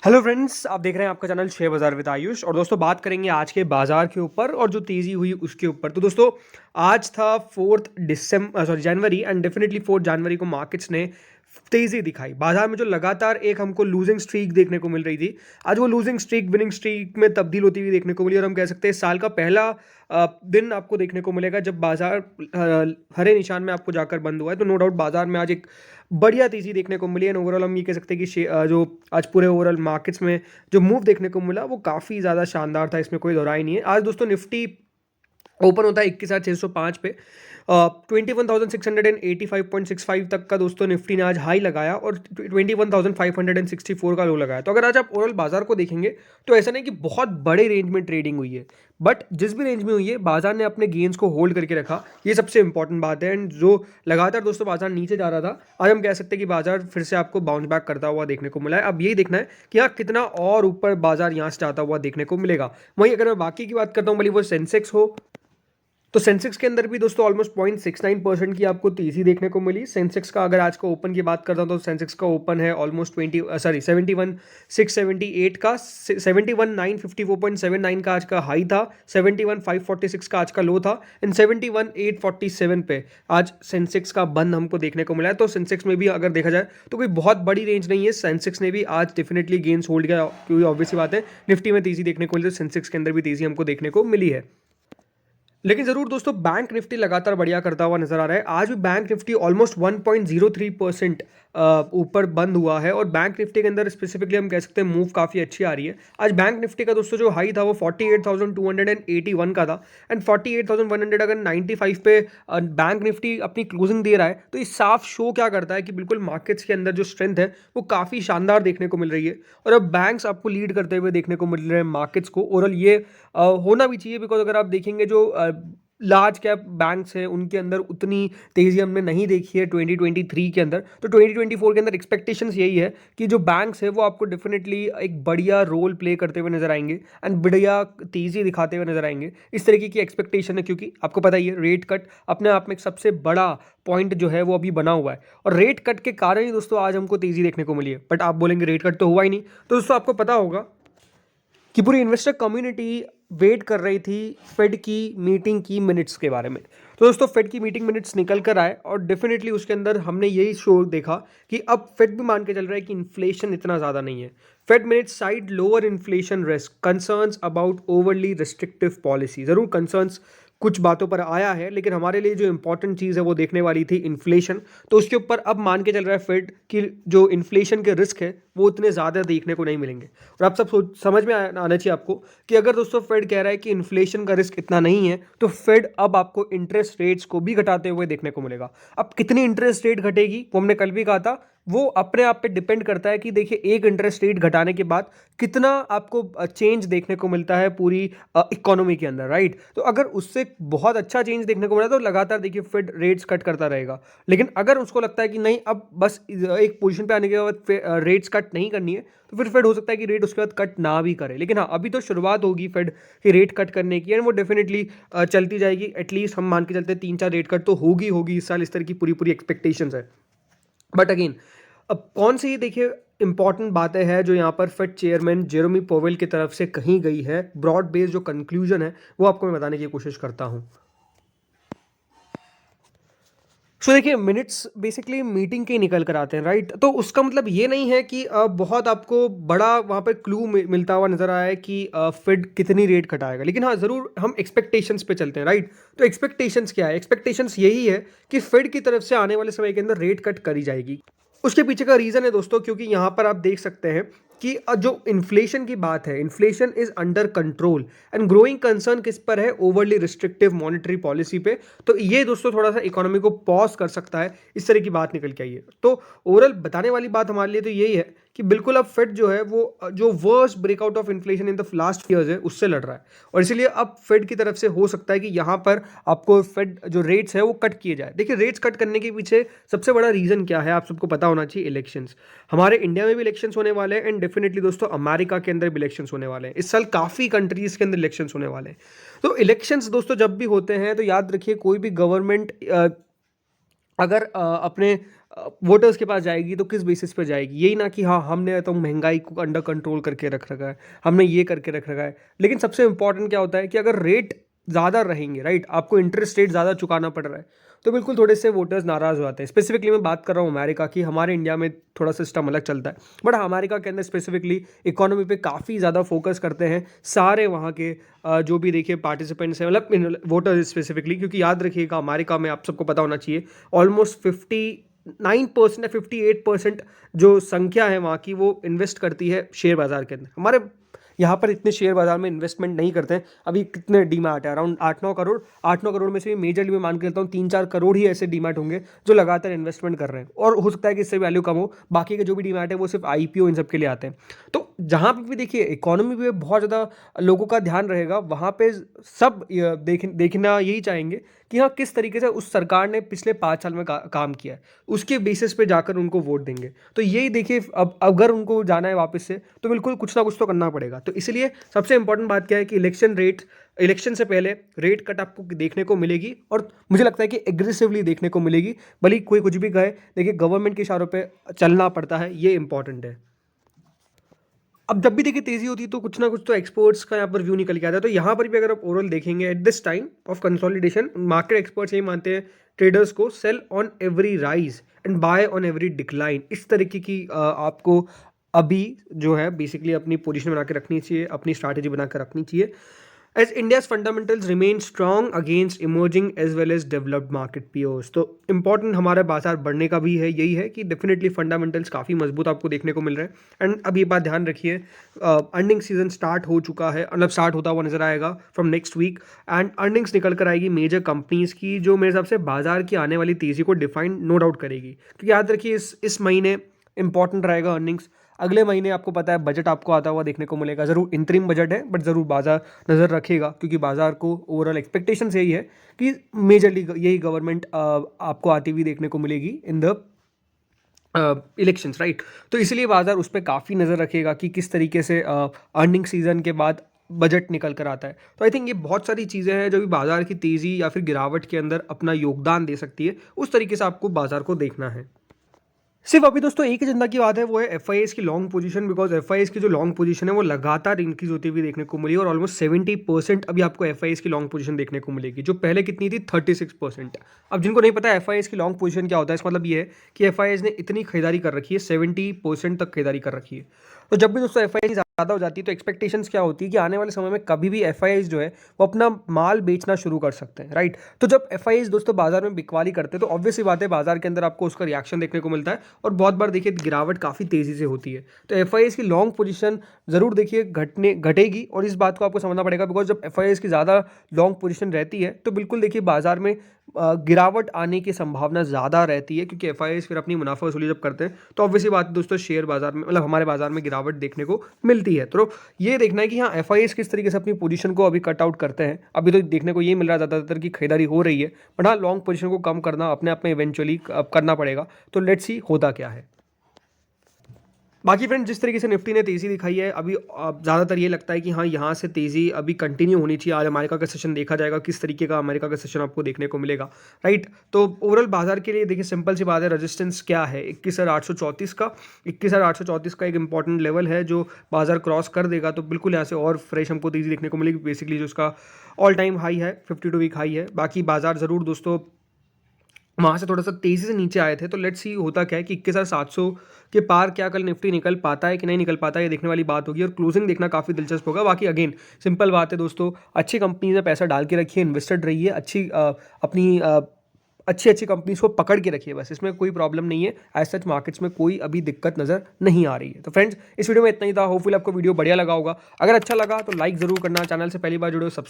Hello friends, आप देख रहे हैं आपका चैनल शेयर बाजार विद आयुष। और दोस्तों बात करेंगे आज के बाजार के ऊपर और जो तेज़ी हुई उसके ऊपर। तो दोस्तों आज था 4 जनवरी एंड डेफिनेटली 4 जनवरी को मार्केट्स ने तेज़ी दिखाई। बाजार में जो लगातार एक हमको लूजिंग स्ट्रीक देखने को मिल रही थी, आज वो लूजिंग स्ट्रीक विनिंग स्ट्रीक में तब्दील होती हुई देखने को मिली। और हम कह सकते हैं साल का पहला दिन आपको देखने को मिलेगा जब बाजार हरे निशान में आपको जाकर बंद हुआ है। तो नो डाउट बाजार में आज एक बढ़िया तेज़ी देखने को मिली। एंड ओवरऑल हम ये कह सकते हैं कि जो आज पूरे ओवरऑल मार्केट्स में जो मूव देखने को मिला वो काफ़ी ज़्यादा शानदार था, इसमें कोई दोहराई नहीं है। आज दोस्तों निफ्टी ओपन होता है 21,605 पे, 21,685.65 तक का दोस्तों निफ्टी ने आज हाई लगाया और 21,564 का लो लगाया। तो अगर आज आप ओवरऑल बाजार को देखेंगे तो ऐसा नहीं कि बहुत बड़े रेंज में ट्रेडिंग हुई है, बट जिस भी रेंज में हुई है बाजार ने अपने गेंस को होल्ड करके रखा, ये सबसे इंपॉर्टेंट बात है। एंड जो लगातार दोस्तों बाजार नीचे जा रहा था, आज हम कह सकते हैं कि बाजार फिर से आपको बाउंस बैक करता हुआ देखने को मिला है। अब यही देखना है कि यहाँ कितना और ऊपर बाजार यहाँ से जाता हुआ देखने को मिलेगा। वहीं अगर मैं बाकी की बात करता हूँ, भले वो सेंसेक्स हो, तो सेंसेक्स के अंदर भी दोस्तों ऑलमोस्ट 0.69% की आपको तेजी देखने को मिली। सेंसेक्स का अगर आज का ओपन की बात करता हूं तो सेंसेक्स का ओपन है ऑलमोस्ट 71,678 का, 71,954.79 का आज का हाई था, 71,546 का आज का लो था, एंड 71,847 पे आज सेंसेक्स का बंद हमको देखने को मिला है। तो सेंसेक्स में भी अगर देखा जाए तो कोई बहुत बड़ी रेंज नहीं है, सेंसेक्स ने भी आज डेफिनेटली गेंस होल्ड किया, क्योंकि ऑब्वियसली बात है निफ्टी में तेजी देखने को मिली, तो सेंसेक्स के अंदर भी तेजी हमको देखने को मिली है। लेकिन जरूर दोस्तों बैंक निफ्टी लगातार बढ़िया करता हुआ नजर आ रहा है। आज भी बैंक निफ्टी ऑलमोस्ट 1.03% ऊपर बंद हुआ है, और बैंक निफ्टी के अंदर स्पेसिफिकली हम कह सकते हैं मूव काफ़ी अच्छी आ रही है। आज बैंक निफ्टी का दोस्तों जो हाई था वो 48,281 का था, एंड 48,100 अगर 95 पे बैंक निफ्टी अपनी क्लोजिंग दे रहा है तो ये साफ शो क्या करता है कि बिल्कुल मार्केट्स के अंदर जो स्ट्रेंथ है वो काफ़ी शानदार देखने को मिल रही है। और अब बैंक्स आपको लीड करते हुए देखने को मिल रहे हैं मार्केट्स को। ओवरऑल ये होना भी चाहिए, बिकॉज अगर आप देखेंगे जो लार्ज कैप बैंक्स हैं उनके अंदर उतनी तेज़ी हमने नहीं देखी है 2023 के अंदर। तो 2024 के अंदर एक्सपेक्टेशंस यही है कि जो बैंक्स है वो आपको डेफिनेटली एक बढ़िया रोल प्ले करते हुए नजर आएंगे एंड बढ़िया तेज़ी दिखाते हुए नजर आएंगे। इस तरीके की एक्सपेक्टेशन है, क्योंकि आपको पता ही है रेट कट अपने आप में एक सबसे बड़ा पॉइंट जो है वो अभी बना हुआ है, और रेट कट के कारण ही दोस्तों आज हमको तेज़ी देखने को मिली है। बट आप बोलेंगे रेट कट तो हुआ ही नहीं, तो दोस्तों आपको पता होगा कि पूरी इन्वेस्टर कम्युनिटी वेट कर रही थी फेड की मीटिंग की मिनट्स के बारे में। तो दोस्तों फेड की मीटिंग मिनट्स निकल कर आए और डेफिनेटली उसके अंदर हमने यही शो देखा कि अब फेड भी मान के चल रहा है कि इन्फ्लेशन इतना ज़्यादा नहीं है। Fed minutes side lower inflation risk, concerns about overly restrictive policy. ज़रूर कंसर्न्स कुछ बातों पर आया है, लेकिन हमारे लिए जो इंपॉर्टेंट चीज़ है वो देखने वाली थी इन्फ्लेशन। तो उसके ऊपर अब मान के चल रहा है फेड कि जो इन्फ्लेशन के रिस्क है वो उतने ज़्यादा देखने को नहीं मिलेंगे। और आप सब समझ में आना चाहिए आपको कि अगर दोस्तों फेड कह रहा है कि इन्फ्लेशन का रिस्क इतना नहीं है, तो फेड अब आपको इंटरेस्ट रेट्स को भी घटाते हुए देखने को मिलेगा। अब कितनी इंटरेस्ट रेट घटेगी वो हमने कल भी कहा था, वो अपने आप पे डिपेंड करता है कि देखिए एक इंटरेस्ट रेट घटाने के बाद कितना आपको चेंज देखने को मिलता है पूरी इकोनॉमी के अंदर, राइट। तो अगर उससे बहुत अच्छा चेंज देखने को मिला तो लगातार देखिए फेड रेट्स कट करता रहेगा। लेकिन अगर उसको लगता है कि नहीं अब बस एक पोजीशन पे आने के बाद रेट्स कट नहीं करनी है, तो फिर फेड हो सकता है कि रेट उसके बाद कट ना भी करे। लेकिन हाँ, अभी तो शुरुआत होगी फेड की रेट कट करने की, एंड वो डेफिनेटली चलती जाएगी। एटलीस्ट हम मान के चलते हैं 3-4 रेट कट तो होगी इस साल, इस तरह की पूरी एक्सपेक्टेशंस है। बट अगेन अब कौन सी देखिए इंपॉर्टेंट बातें हैं जो यहाँ पर फेड चेयरमैन जेरोमी पोवेल की तरफ से कही गई है, ब्रॉड बेस्ड जो कंक्लूजन है वो आपको मैं बताने की कोशिश करता हूँ। सो देखिए मिनट्स बेसिकली मीटिंग के ही निकल कर आते हैं, राइट। तो उसका मतलब ये नहीं है कि बहुत आपको बड़ा वहाँ पर क्लू मिलता हुआ नजर आया है कि फेड कितनी रेट घटाएगा। लेकिन हाँ ज़रूर हम एक्सपेक्टेशंस पे चलते हैं, राइट। तो एक्सपेक्टेशंस क्या है? एक्सपेक्टेशंस यही है कि फेड की तरफ से आने वाले समय के अंदर रेट कट करी जाएगी। उसके पीछे का रीज़न है दोस्तों, क्योंकि यहाँ पर आप देख सकते हैं कि जो इन्फ्लेशन की बात है, inflation is under control and growing concern किस पर है? ओवरली रिस्ट्रिक्टिव मॉनेटरी पॉलिसी पे। तो ये दोस्तों थोड़ा सा इकोनॉमी को पॉज कर सकता है, इस तरह की बात निकल के आई है। तो ओवरऑल बताने वाली बात हमारे लिए तो यही है कि बिल्कुल अब फेड जो है वो जो worst breakout of inflation in the last years है उससे लड़ रहा है, और इसीलिए अब फेड की तरफ से हो सकता है कि यहाँ पर आपको फेड जो रेट्स है वो कट किए जाए। देखिए रेट्स कट करने के पीछे सबसे बड़ा रीज़न क्या है आप सबको पता होना चाहिए, इलेक्शंस। हमारे इंडिया में भी इलेक्शंस होने वाले हैं, एंड डेफिनेटली दोस्तों अमेरिका के अंदर भी इलेक्शंस होने वाले हैं। इस साल काफ़ी कंट्रीज़ के अंदर इलेक्शंस होने वाले हैं। तो इलेक्शंस दोस्तों जब भी होते हैं तो याद रखिए कोई भी गवर्नमेंट अगर अपने वोटर्स के पास जाएगी तो किस बेसिस पे जाएगी, यही ना कि हाँ हमने तो महंगाई को अंडर कंट्रोल करके रख रखा है, हमने ये करके रख रखा है। लेकिन सबसे इंपॉर्टेंट क्या होता है कि अगर रेट ज़्यादा रहेंगे, राइट, आपको इंटरेस्ट रेट ज़्यादा चुकाना पड़ रहा है, तो बिल्कुल थोड़े से वोटर्स नाराज़ हो जाते हैं। स्पेसिफिकली मैं बात कर रहा हूँ अमेरिका की, हमारे इंडिया में थोड़ा सिस्टम अलग चलता है, बट अमेरिका के अंदर स्पेसिफिकली इकोनॉमी पे काफ़ी ज़्यादा फोकस करते हैं सारे वहाँ के जो भी देखिए पार्टिसिपेंट्स हैं, मतलब वोटर्स स्पेसिफिकली, क्योंकि याद रखिएगा अमेरिका में आप सबको पता होना चाहिए ऑलमोस्ट 59% या 58% जो संख्या है वहाँ की वो इन्वेस्ट करती है शेयर बाजार के अंदर। हमारे यहाँ पर इतने शेयर बाजार में इन्वेस्टमेंट नहीं करते हैं। अभी कितने डीमैट है, अराउंड 8-9 करोड़ में से मेजरली मैं मान के चलता हूँ 3-4 करोड़ ही ऐसे डीमैट होंगे जो लगातार इन्वेस्टमेंट कर रहे हैं, और हो सकता है कि इससे वैल्यू कम हो, बाकी के जो भी डीमैट है वो सिर्फ आईपीओ इन सब के लिए आते हैं। तो जहाँ पे भी देखिए इकोनॉमी पे बहुत ज़्यादा लोगों का ध्यान रहेगा, वहाँ पे सब देखना यही चाहेंगे कि हाँ किस तरीके से उस सरकार ने पिछले 5 साल में काम किया है, उसके बेसिस पे जाकर उनको वोट देंगे। तो यही देखिए, अब अगर उनको जाना है वापस से तो बिल्कुल कुछ ना कुछ तो करना पड़ेगा। तो इसलिए सबसे इंपॉर्टेंट बात क्या है कि इलेक्शन से पहले रेट कट आपको देखने को मिलेगी, और मुझे लगता है कि एग्रेसिवली देखने को मिलेगी। भले ही कोई कुछ भी कहे, देखिए गवर्नमेंट के इशारों पे चलना पड़ता है, ये इंपॉर्टेंट है। अब जब भी देखिए तेजी होती है तो कुछ ना कुछ तो एक्सपर्ट्स का यहाँ पर व्यू निकल के आता है। तो यहाँ पर भी अगर आप ओवरऑल देखेंगे at this time of consolidation, market experts यही मानते हैं ट्रेडर्स को, sell on every rise and buy on every decline. इस तरीके की आपको अभी जो है बेसिकली अपनी पोजीशन बना के रखनी चाहिए, अपनी स्ट्रैटेजी बना कर रखनी चाहिए। As India's fundamentals remain strong against emerging as well as developed market peers, तो इम्पॉर्टेंट हमारा बाजार बढ़ने का भी है, यही है कि डेफिनेटली फंडामेंटल्स काफ़ी मजबूत आपको देखने को मिल रहे हैं। एंड अब ये बात ध्यान रखिए, अर्निंग सीजन स्टार्ट हो चुका है, मतलब स्टार्ट होता हुआ नजर आएगा from next week, and earnings निकल कर आएगी मेजर कंपनीज की, जो मेरे हिसाब से बाजार की आने वाली तेज़ी को डिफाइन नो डाउट करेगी। क्योंकि याद रखिए इस महीने इंपॉर्टेंट रहेगा अर्निंग्स। अगले महीने आपको पता है बजट आपको आता हुआ देखने को मिलेगा, ज़रूर इंतरिम बजट है बट ज़रूर बाजार नज़र रखेगा, क्योंकि बाजार को ओवरऑल एक्सपेक्टेशंस यही है कि मेजरली यही गवर्नमेंट आपको आती हुई देखने को मिलेगी इन द इलेक्शंस, राइट। तो इसलिए बाजार उस पर काफ़ी नज़र रखेगा कि किस तरीके से अर्निंग सीजन के बाद बजट निकल कर आता है। तो आई थिंक ये बहुत सारी चीज़ें हैं जो भी बाजार की तेज़ी या फिर गिरावट के अंदर अपना योगदान दे सकती है, उस तरीके से आपको बाजार को देखना है। सिर्फ अभी दोस्तों एक ही चिंता की बात है, वो है एफआईएस की लॉन्ग पोजीशन, बिकॉज एफआईएस की जो लॉन्ग पोजीशन है वो लगातार इंक्रीज होती हुई देखने को मिली, और ऑलमोस्ट 70% अभी आपको एफआईएस की लॉन्ग पोजीशन देखने को मिलेगी, जो पहले कितनी थी 36%। अब जिनको नहीं पता एफआईएस की लॉन्ग पोजीशन क्या होता है, इसका मतलब ये है कि एफआईएस ने इतनी खरीदारी कर रखी है, 70% तक खरीदारी कर रखी है। तो जब भी दोस्तों एफआईएस ज़्यादा हो जाती है तो एक्सपेक्टेशंस क्या होती है कि आने वाले समय में कभी भी एफआईएस जो है वो अपना माल बेचना शुरू कर सकते हैं, राइट। तो जब एफआईएस दोस्तों बाजार में बिकवाली करते हैं तो ऑब्वियस सी बात है बाजार के अंदर आपको उसका रिएक्शन देखने को मिलता है, और बहुत बार देखिए गिरावट काफ़ी तेज़ी से होती है। तो एफआईएस की लॉन्ग पोजीशन ज़रूर देखिए घटेगी, और इस बात को आपको समझना पड़ेगा, बिकॉज जब एफआईएस की ज़्यादा लॉन्ग पोजीशन रहती है तो बिल्कुल देखिए बाजार में गिरावट आने की संभावना ज़्यादा रहती है, क्योंकि एफआईएस फिर अपनी मुनाफा वसूली जब करते हैं तो ऑब्वियसली बात है दोस्तों शेयर बाजार में, मतलब हमारे बाजार में गिरावट देखने को मिलती है। तो ये देखना है कि हाँ एफआईएस किस तरीके से अपनी पोजीशन को अभी कट आउट करते हैं। अभी तो देखने को ये मिल रहा है ज़्यादातर की खरीदारी हो रही है, बट हाँ लॉन्ग पोजीशन को कम करना अपने आप में इवेंचुअली करना पड़ेगा। तो लेट्स सी होता क्या है। बाकी फ्रेंड जिस तरीके से निफ्टी ने तेज़ी दिखाई है अभी, ज़्यादातर ये लगता है कि हाँ यहाँ से तेज़ी अभी कंटिन्यू होनी चाहिए। आज अमेरिका का सेशन देखा जाएगा किस तरीके का अमेरिका का सेशन आपको देखने को मिलेगा, राइट। तो ओवरऑल बाजार के लिए देखिए सिंपल सी बात है, रेजिस्टेंस क्या है 21,834 का। 21,834 का एक इंपॉर्टेंट लेवल है, जो बाजार क्रॉस कर देगा तो बिल्कुल यहाँ से और फ्रेश हमको तेज़ी देखने को मिलेगी। बेसिकली जो उसका ऑल टाइम हाई है 52 वीक हाई है। बाकी बाजार ज़रूर दोस्तों वहाँ से थोड़ा सा तेज़ी से नीचे आए थे, तो लेट्स सी होता क्या है कि 21,700 के पार क्या कल निफ्टी निकल पाता है कि नहीं निकल पाता है, ये देखने वाली बात होगी, और क्लोजिंग देखना काफ़ी दिलचस्प होगा। बाकी अगेन सिंपल बात है दोस्तों, अच्छी कंपनी में पैसा डाल के रखिए, इन्वेस्टेड रहिए, अपनी अच्छी कंपनीज को पकड़ के रखिए, बस इसमें कोई प्रॉब्लम नहीं है। एज सच मार्केट्स में कोई अभी दिक्कत नज़र नहीं आ रही है। तो फ्रेंड्स इस वीडियो में इतना ही था, होपफुली आपको वीडियो बढ़िया लगा होगा। अगर अच्छा लगा तो लाइक ज़रूर करना, चैनल से पहली बार जुड़े हो सब्सक्राइब